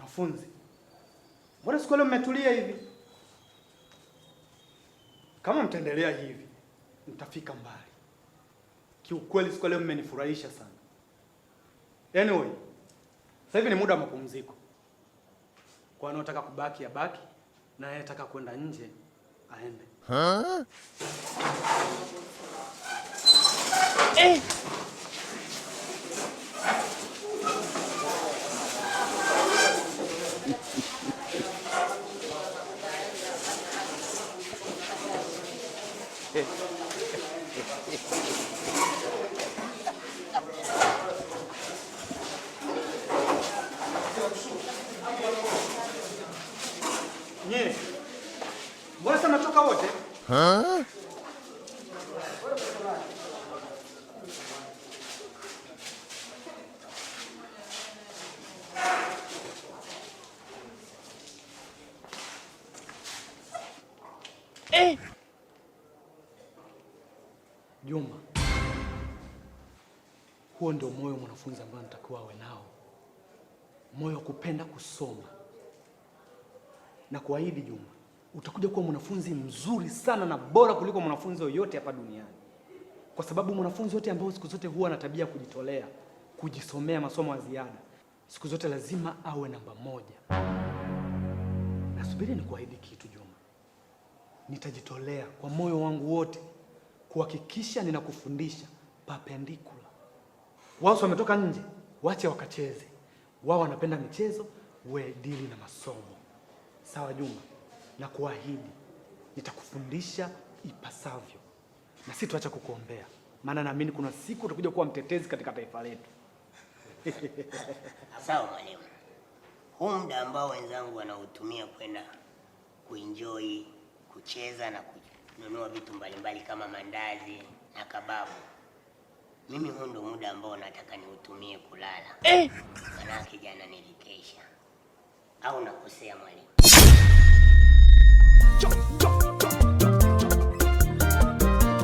Wanafunzi, mbona siku leo mmetulia hivi? Kama mtaendelea hivi, mtafika mbali. Kiukweli siku leo mmenifurahisha sana. Anyway, sasa hivi ni muda wa mapumziko. Kwa wanaotaka kubaki ya baki, na anayetaka kwenda nje aende. Nye, mbona sana toka wote? Juma, huo ndio moyo mwanafunzi ambaye anatakiwa awe nao. Moyo wa kupenda kusoma. Na kuahidi Juma, utakuja kuwa mwanafunzi mzuri sana na bora kuliko mwanafunzi yoyote hapa duniani. Kwa sababu mwanafunzi yote ambaye siku zote huwa na tabia kujitolea, kujisomea masomo ya ziada, siku zote lazima awe namba 1. Nasubiri nikuahidi kitu Juma. Nitajitolea kwa moyo wangu wote kuhakikisha ninakufundisha perpendicular. Wao wametoka nje, wache wakacheze. Wao wanapenda michezo, we dili na masomo. Sawa Juma, na kuahidi nitakufundisha ipasavyo. Na sitaacha kukuombea, maana naamini kuna siku utakuja kuwa mtetezi katika taifa letu. Sawa mwalimu. Huu muda ambao wenzangu wanautumia kwenda kuenjoy, kucheza na kununua vitu mbalimbali kama mandazi na kababu, mimi huu ndio muda ambao nataka niutumie kulala. Manake jana nilikesha. Au nakosea mwalimu?